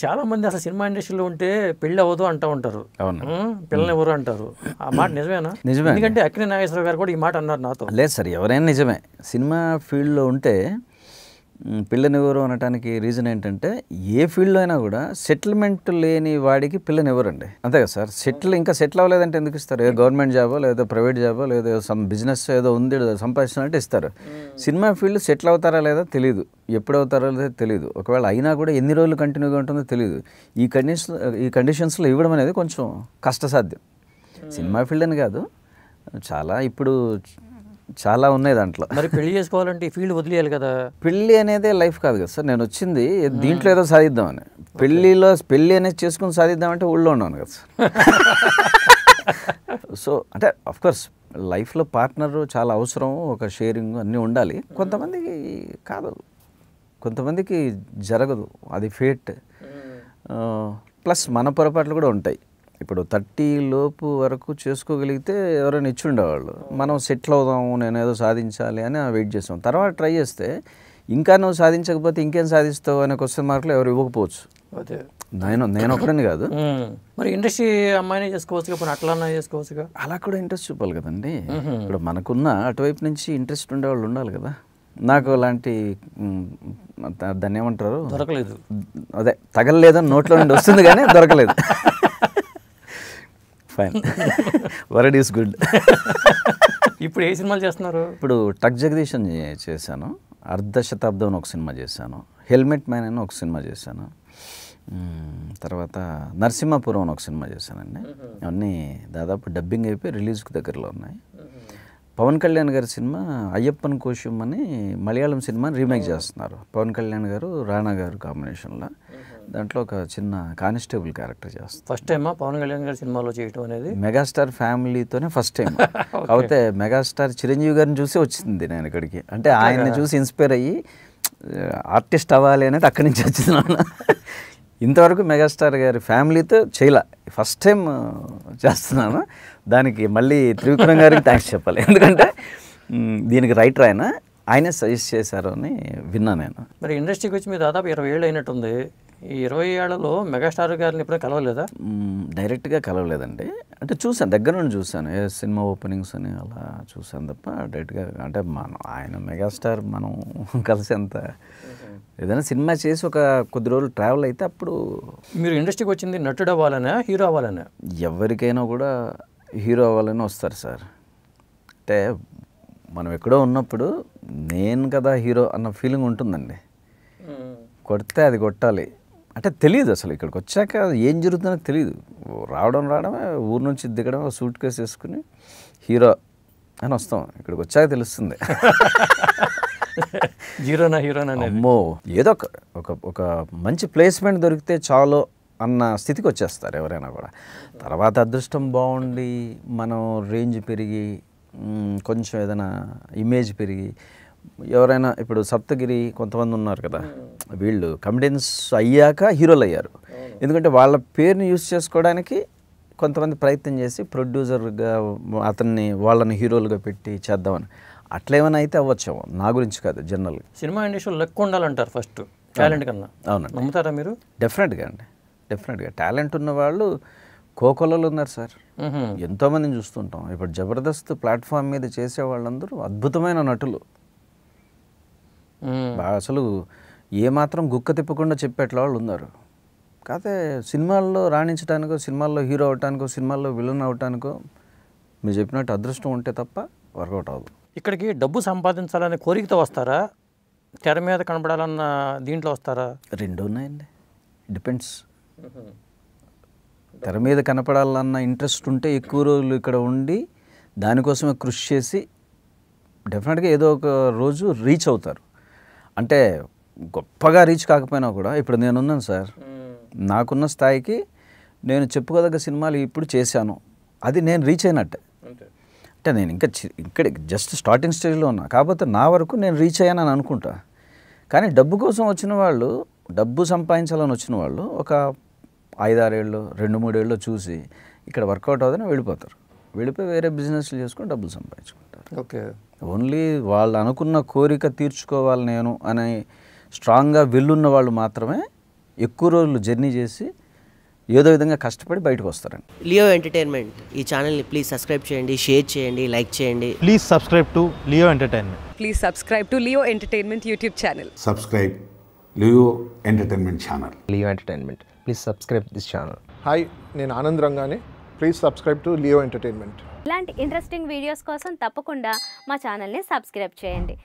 చాలా మంది అసలు సినిమా ఇండస్ట్రీలో ఉంటే పెళ్ళి అవ్వదు అంటూ ఉంటారు. అవును. పిల్లలు ఎవరు అంటారు. ఆ మాట నిజమేనా? నిజమే. ఎందుకంటే అక్కినే నాగేశ్వరరావు గారు కూడా ఈ మాట అన్నారు నాతో. లేదు సార్, ఎవరైనా నిజమే. సినిమా ఫీల్డ్లో ఉంటే పిల్లనివ్వరు అనటానికి రీజన్ ఏంటంటే, ఏ ఫీల్డ్లో అయినా కూడా సెటిల్మెంట్ లేని వాడికి పిల్లనివ్వరండి. అంతే కదా సార్. ఇంకా సెటిల్ అవ్వలేదంటే ఎందుకు ఇస్తారు? ఏ గవర్నమెంట్ జాబో లేదా ప్రైవేట్ జాబో లేదా సమ్ బిజినెస్ ఏదో ఉంది సంపాదించినట్టు ఇస్తారు. సినిమా ఫీల్డ్ సెటిల్ అవుతారా లేదా తెలియదు, ఎప్పుడు అవుతారో లేదా తెలియదు. ఒకవేళ అయినా కూడా ఎన్ని రోజులు కంటిన్యూగా ఉంటుందో తెలియదు. ఈ కండిషన్స్లో ఇవ్వడం అనేది కొంచెం కష్టసాధ్యం. సినిమా ఫీల్డ్ అని కాదు, ఇప్పుడు చాలా ఉన్నాయి దాంట్లో. మరి పెళ్లి చేసుకోవాలంటే ఈ ఫీల్డ్ వదిలేయాలి కదా. పెళ్ళి అనేదే లైఫ్ కాదు కదా సార్. నేను వచ్చింది దీంట్లో ఏదో సాధిద్దామని. పెళ్ళి అనేది చేసుకుని సాధిద్దామంటే ఊళ్ళో ఉన్నాను కదా సార్. సో అంటే అఫ్కోర్స్ లైఫ్లో పార్ట్నర్ చాలా అవసరం, ఒక షేరింగ్ అన్నీ ఉండాలి. కొంతమందికి కాదు, కొంతమందికి జరగదు, అది ఫేట్. ప్లస్ మన పొరపాట్లు కూడా ఉంటాయి. ఇప్పుడు 30 లోపు వరకు చేసుకోగలిగితే ఎవరైనా ఇచ్చి ఉండేవాళ్ళు. మనం సెటిల్ అవుదాము, నేను ఏదో సాధించాలి అని వెయిట్ చేస్తాం. తర్వాత ట్రై చేస్తే ఇంకా నువ్వు సాధించకపోతే ఇంకేం సాధిస్తావు అనే క్వశ్చన్ మార్కులు ఎవరు ఇవ్వకపోవచ్చు. అదే నేను ఒకడని కాదు. మరి ఇండస్ట్రీ అమ్మాయినే చేసుకోవచ్చు, ఇప్పుడు అట్లా చేసుకోవచ్చుగా. అలా కూడా ఇంట్రెస్ట్ చూపాలి కదండి. ఇప్పుడు మనకున్న అటువైపు నుంచి ఇంట్రెస్ట్ ఉండేవాళ్ళు ఉండాలి కదా. నాకు అలాంటి దాన్ని ఏమంటారు, దొరకలేదు. అదే తగలలేదని నోట్లో నుండి వస్తుంది కానీ దొరకలేదు. Fine, word is good. ఇప్పుడు ఏ సినిమాలు చేస్తున్నారు? ఇప్పుడు టక్ జగదీష్ అని చేశాను, అర్ధ శతాబ్దం ఒక సినిమా చేశాను, హెల్మెట్ మ్యాన్ అని ఒక సినిమా చేశాను, తర్వాత నరసింహాపురం అని ఒక సినిమా చేశానండి. అవన్నీ దాదాపు డబ్బింగ్ అయిపోయి రిలీజ్కి దగ్గరలో ఉన్నాయి. పవన్ కళ్యాణ్ గారి సినిమా అయ్యప్పన్ కోశం అని మలయాళం సినిమాని రీమేక్ చేస్తున్నారు. పవన్ కళ్యాణ్ గారు రాణా గారు కాంబినేషన్లో. దాంట్లో ఒక చిన్న కానిస్టేబుల్ క్యారెక్టర్ చేస్తాను. ఫస్ట్ టైమా పవన్ కళ్యాణ్ గారి సినిమాలో చేయటం అనేది? మెగాస్టార్ ఫ్యామిలీతోనే ఫస్ట్ టైం. కాకపోతే మెగాస్టార్ చిరంజీవి గారిని చూసి వచ్చింది నేను ఇక్కడికి. అంటే ఆయన్ని చూసి ఇన్స్పైర్ అయ్యి ఆర్టిస్ట్ అవ్వాలి అనేది అక్కడి నుంచి వచ్చింది. ఇంతవరకు మెగాస్టార్ గారి ఫ్యామిలీతో చేయలే, ఫస్ట్ టైం చేస్తున్నాను. దానికి మళ్ళీ త్రివిక్రమ్ గారికి థ్యాంక్స్ చెప్పాలి, ఎందుకంటే దీనికి రైటర్ ఆయనే సజెస్ట్ చేశారు అని విన్నా నేను. మరి ఇండస్ట్రీకి వచ్చి మీరు దాదాపు 20 ఏళ్ళు అయినట్టుంది. ఈ 20 ఏళ్లలో మెగాస్టార్ గారిని ఎప్పుడైనా కలవలేదా? డైరెక్ట్గా కలవలేదండి. అంటే చూసాను, దగ్గర నుండి చూసాను, ఏ సినిమా ఓపెనింగ్స్ అని అలా చూసాను తప్ప డైరెక్ట్గా. అంటే ఆయన మెగాస్టార్, మనం కలిసి అంత ఏదైనా సినిమా చేసి ఒక కొద్ది రోజులు ట్రావెల్ అయితే అప్పుడు. మీరు ఇండస్ట్రీకి వచ్చింది నటుడు అవ్వాలనే, హీరో అవ్వాలనే? ఎవరికైనా కూడా హీరో అవ్వాలని వస్తారు సార్. అంటే మనం ఎక్కడో ఉన్నప్పుడు నేను కదా హీరో అన్న ఫీలింగ్ ఉంటుందండి. కొడితే అది కొట్టాలి అంటే తెలియదు అసలు. ఇక్కడికి వచ్చాక ఏం జరుగుతుందో తెలియదు. రావడమే, ఊరు నుంచి దిగడం, సూట్ కేసు వేసుకుని హీరో అని వస్తాం. ఇక్కడికి వచ్చాక తెలుస్తుంది హీరోనా. అమ్మో, ఏదో ఒక మంచి ప్లేస్మెంట్ దొరికితే చాలు అన్న స్థితికి వచ్చేస్తారు ఎవరైనా కూడా. తర్వాత అదృష్టం బాగుండి మనం రేంజ్ పెరిగి కొంచెం ఏదైనా ఇమేజ్ పెరిగి ఎవరైనా, ఇప్పుడు సప్తగిరి కొంతమంది ఉన్నారు కదా, వీళ్ళు కమెడియన్స్ అయ్యాక హీరోలు అయ్యారు. ఎందుకంటే వాళ్ళ పేరుని యూజ్ చేసుకోవడానికి కొంతమంది ప్రయత్నం చేసి ప్రొడ్యూసర్గా వాళ్ళని హీరోలుగా పెట్టి చేద్దామని అట్లేమైనా అయితే అవ్వచ్చేమో. నా గురించి కాదు, జనరల్ సినిమా ఇండస్ట్రీలో లక్ ఉండాలంటారు ఫస్ట్, టాలెంట్ కన్నా. అవునండి, నమ్ముతారా మీరు? డెఫినెట్గా అండి, డెఫినెట్గా. టాలెంట్ ఉన్న వాళ్ళు కోకొల్లలు ఉన్నారు సార్, ఎంతోమందిని చూస్తుంటాం. ఇప్పుడు జబర్దస్త్ ప్లాట్ఫామ్ మీద చేసే వాళ్ళందరూ అద్భుతమైన నటులు. అసలు ఏమాత్రం గుక్క తిప్పకుండా చెప్పేట్ల వాళ్ళు ఉన్నారు. కాకపోతే సినిమాల్లో రాణించడానికో, సినిమాల్లో హీరో అవటానికో, సినిమాల్లో విలన్ అవటానికో మీరు చెప్పినట్టు అదృష్టం ఉంటే తప్ప వర్కౌట్ అవ్వదు. ఇక్కడికి డబ్బు సంపాదించాలనే కోరికతో వస్తారా, తెర మీద కనపడాలన్న దీంట్లో వస్తారా? రెండు ఉన్నాయండి, డిపెండ్స్. తెర మీద కనపడాలన్న ఇంట్రెస్ట్ ఉంటే ఎక్కువ రోజులు ఇక్కడ ఉండి దానికోసమే కృషి చేసి డెఫినెట్గా ఏదో ఒక రోజు రీచ్ అవుతారు. అంటే గొప్పగా రీచ్ కాకపోయినా కూడా ఇప్పుడు నేనున్నాను సార్, నాకున్న స్థాయికి నేను చెప్పుకోదగ్గ సినిమాలు ఇప్పుడు చేశాను, అది నేను రీచ్ అయినట్టే. అంటే నేను ఇక్కడ జస్ట్ స్టార్టింగ్ స్టేజ్లో ఉన్నా, కాకపోతే నా వరకు నేను రీచ్ అయ్యానని అనుకుంటా. కానీ డబ్బు కోసం వచ్చిన వాళ్ళు, డబ్బు సంపాదించాలని వచ్చిన వాళ్ళు ఒక 5-6 ఏళ్ళు 2-3 ఏళ్ళు చూసి ఇక్కడ వర్కౌట్ అవుదని వెళ్ళిపోతారు. వెళ్ళిపోయి వేరే బిజినెస్లు చేసుకొని డబ్బులు సంపాదించుకుంటారు. ఓకే, ఓన్లీ వాళ్ళు అనుకున్న కోరిక తీర్చుకోవాలి నేను అని స్ట్రాంగ్గా వెళ్ళున్న వాళ్ళు మాత్రమే ఎక్కువ రోజులు జర్నీ చేసి ఏదో విధంగా కష్టపడి బయటకు వస్తారండి. లియో ఎంటర్టైన్మెంట్ ఈ ఛానల్ని ప్లీజ్ సబ్స్క్రైబ్ చేయండి, షేర్ చేయండి, లైక్ చేయండి. Please subscribe to Leo Entertainment. Please subscribe to Leo Entertainment YouTube channel. Subscribe Leo Entertainment channel. Leo Entertainment. Please subscribe this channel. Hi, నేను ఆనంద్ రంగానే. Please subscribe to Leo entertainment. ఇలాంటి interesting videos కోసం తప్పకుండా మా ఛానల్ని subscribe చేయండి.